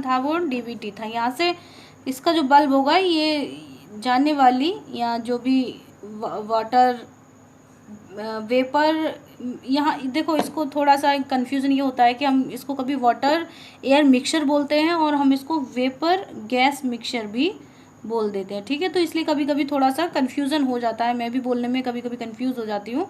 था वो डीवीटी था। यहाँ से इसका जो बल्ब होगा ये जाने वाली या जो भी वाटर वेपर, यहाँ देखो इसको थोड़ा सा कंफ्यूजन ये होता है कि हम इसको कभी वाटर एयर मिक्सचर बोलते हैं और हम इसको वेपर गैस मिक्सचर भी बोल देते हैं, ठीक है। तो इसलिए कभी कभी थोड़ा सा कंफ्यूजन हो जाता है, मैं भी बोलने में कभी कभी कंफ्यूज हो जाती हूँ,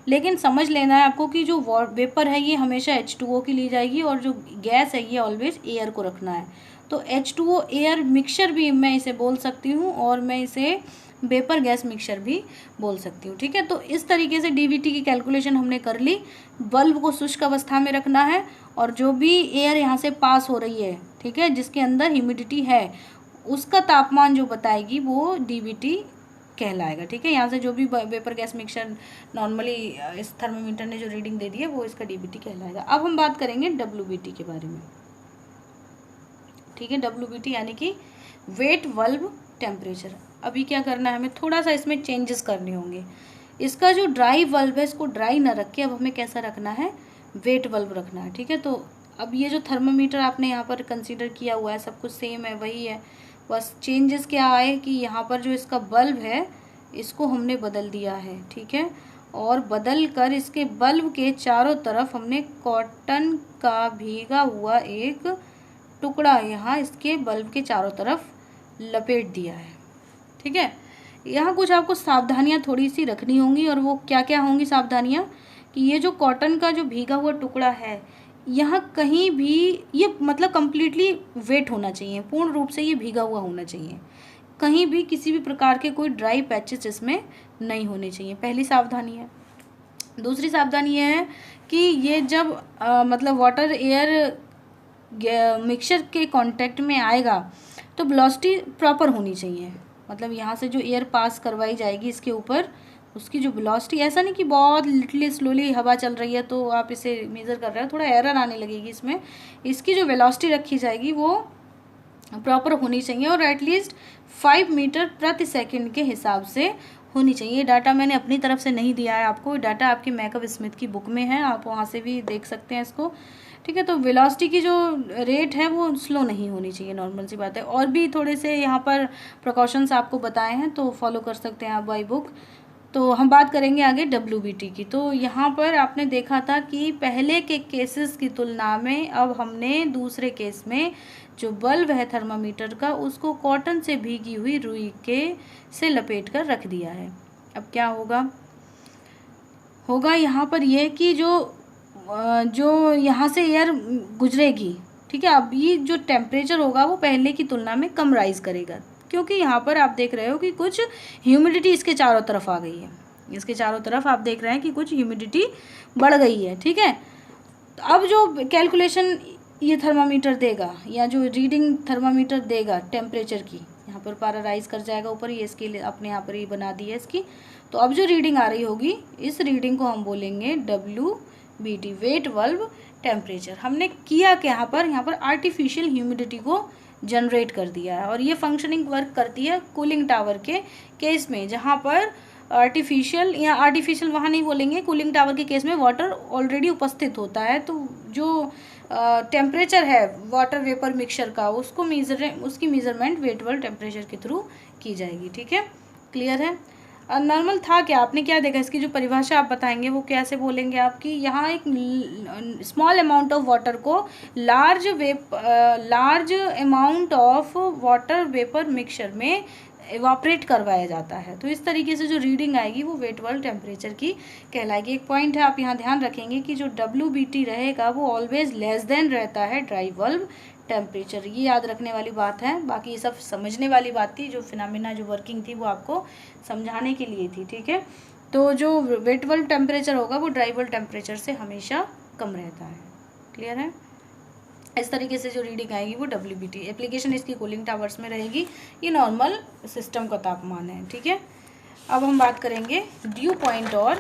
लेकिन समझ लेना है आपको कि जो वेपर है ये हमेशा H2O की ली जाएगी और जो गैस है ये ऑलवेज एयर को रखना है। तो H2O एयर मिक्सचर भी मैं इसे बोल सकती हूँ और मैं इसे वेपर गैस मिक्सचर भी बोल सकती हूँ, ठीक है। तो इस तरीके से डीवीटी की कैलकुलेशन हमने कर ली। बल्ब को शुष्क अवस्था में रखना है और जो भी एयर यहाँ से पास हो रही है, ठीक है, जिसके अंदर ह्यूमिडिटी है, उसका तापमान जो बताएगी वो डीवीटी कहलाएगा, ठीक है। यहाँ से जो भी वेपर गैस मिक्सचर नॉर्मली इस थर्मोमीटर ने जो रीडिंग दे दी है वो इसका डीवीटी कहलाएगा। अब हम बात करेंगे डब्ल्यूबीटी के बारे में, ठीक है। डब्ल्यूबीटी यानी कि वेट बल्ब टेम्परेचर। अभी क्या करना है, हमें थोड़ा सा इसमें चेंजेस करने होंगे। इसका जो ड्राई बल्ब है इसको ड्राई ना रख के अब हमें कैसा रखना है, वेट बल्ब रखना है, ठीक है। तो अब ये जो थर्मोमीटर आपने यहाँ पर कंसीडर किया हुआ है सब कुछ सेम है, वही है, बस चेंजेस क्या आए कि यहाँ पर जो इसका बल्ब है इसको हमने बदल दिया है, ठीक है। और बदल कर इसके बल्ब के चारों तरफ हमने कॉटन का भीगा हुआ एक टुकड़ा यहाँ इसके बल्ब के चारों तरफ लपेट दिया है, ठीक है। यहाँ कुछ आपको सावधानियाँ थोड़ी सी रखनी होंगी और वो क्या क्या होंगी सावधानियाँ, कि ये जो कॉटन का जो भीगा हुआ टुकड़ा है यहाँ कहीं भी ये मतलब कम्प्लीटली वेट होना चाहिए, पूर्ण रूप से ये भीगा हुआ होना चाहिए, कहीं भी किसी भी प्रकार के कोई ड्राई पैचेस इसमें नहीं होने चाहिए, पहली सावधानी है। दूसरी सावधानी ये है कि ये जब मतलब वाटर एयर मिक्सचर के कांटेक्ट में आएगा तो वेलोसिटी प्रॉपर होनी चाहिए, मतलब यहाँ से जो एयर पास करवाई जाएगी इसके ऊपर उसकी जो वेलोसिटी, ऐसा नहीं कि बहुत लिटली स्लोली हवा चल रही है तो आप इसे मेज़र कर रहे हो, थोड़ा एरर आने लगेगी इसमें। इसकी जो वेलोसिटी रखी जाएगी वो प्रॉपर होनी चाहिए और एटलीस्ट 5 मीटर प्रति सेकंड के हिसाब से होनी चाहिए। ये डाटा मैंने अपनी तरफ से नहीं दिया है आपको, डाटा आपकी मैकअप स्मिथ की बुक में है, आप वहाँ से भी देख सकते हैं इसको, ठीक है। तो वेलोसिटी की जो रेट है वो स्लो नहीं होनी चाहिए, नॉर्मल सी बात है। और भी थोड़े से यहाँ पर प्रिकॉशंस आपको बताए हैं तो फॉलो कर सकते हैं आप बाई बुक। तो हम बात करेंगे आगे डब्ल्यूबीटी की। तो यहाँ पर आपने देखा था कि पहले के केसेस की तुलना में अब हमने दूसरे केस में जो बल्ब है थर्मामीटर का उसको कॉटन से भीगी हुई रुई के से लपेट कर रख दिया है। अब क्या होगा यहाँ पर ये कि जो यहाँ से एयर गुजरेगी, ठीक है, अब ये जो टेम्परेचर होगा वो पहले की तुलना में कम राइज करेगा, क्योंकि यहाँ पर आप देख रहे हो कि कुछ ह्यूमिडिटी इसके चारों तरफ आ गई है, इसके चारों तरफ आप देख रहे हैं कि कुछ ह्यूमिडिटी बढ़ गई है, ठीक है। तो अब जो कैलकुलेशन ये थर्मामीटर देगा या जो रीडिंग थर्मामीटर देगा टेम्परेचर की, यहाँ पर पारा राइज कर जाएगा ऊपर, ये इसके लिए अपने यहाँ पर ही बना दी है इसकी। तो अब जो रीडिंग आ रही होगी इस रीडिंग को हम बोलेंगे WBT, वेट बल्ब टेम्परेचर। हमने किया कि यहाँ पर आर्टिफिशियल ह्यूमिडिटी को जनरेट कर दिया है और ये फंक्शनिंग वर्क करती है कूलिंग टावर के केस में, जहाँ पर आर्टिफिशियल या आर्टिफिशियल वहाँ नहीं बोलेंगे, कूलिंग टावर के केस में वाटर ऑलरेडी उपस्थित होता है, तो जो टेम्परेचर है वाटर वेपर मिक्सचर का उसकी मेजरमेंट वेट बल्ब टेम्परेचर के थ्रू की जाएगी, ठीक है। क्लियर है। नॉर्मल था क्या, आपने क्या देखा, इसकी जो परिभाषा आप बताएंगे वो कैसे बोलेंगे आपकी, यहाँ एक स्मॉल अमाउंट ऑफ वाटर को large amount of water vapour mixture में इवापरेट करवाया जाता है। तो इस तरीके से जो रीडिंग आएगी वो वेट बल्ब टेम्परेचर की कहलाएगी। एक पॉइंट है आप यहाँ ध्यान रखेंगे कि जो WBT रहेगा वो ऑलवेज लेस देन रहता है ड्राई बल्ब टेम्परेचर, ये याद रखने वाली बात है। बाकी ये सब समझने वाली बात थी, जो फिनोमेना जो वर्किंग थी वो आपको समझाने के लिए थी, ठीक है। तो जो वेट बल्ब टेम्परेचर होगा वो ड्राई बल्ब टेम्परेचर से हमेशा कम रहता है। क्लियर है। इस तरीके से जो रीडिंग आएगी वो WBT, एप्लीकेशन इसकी कूलिंग टावर्स में रहेगी, ये नॉर्मल सिस्टम का तापमान है, ठीक है। अब हम बात करेंगे ड्यू पॉइंट और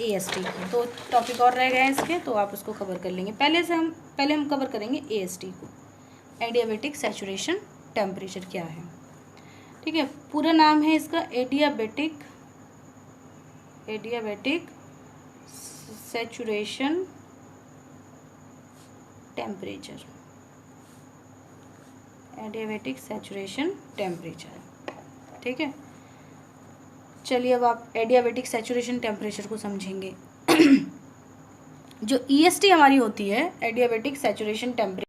AST की, तो टॉपिक और रह गए हैं इसके, तो आप उसको कवर कर लेंगे। पहले हम कवर करेंगे AST को, एडियाबेटिक सैचुरेशन टेम्परेचर क्या है, ठीक है। पूरा नाम है इसका adiabatic saturation temperature, adiabatic saturation temperature, ठीक है। चलिए अब आप एडियाबेटिक सैचुरेशन टेम्परेचर को समझेंगे। जो EST हमारी होती है, एडियाबेटिक सैचुरेशन टेम्परेचर,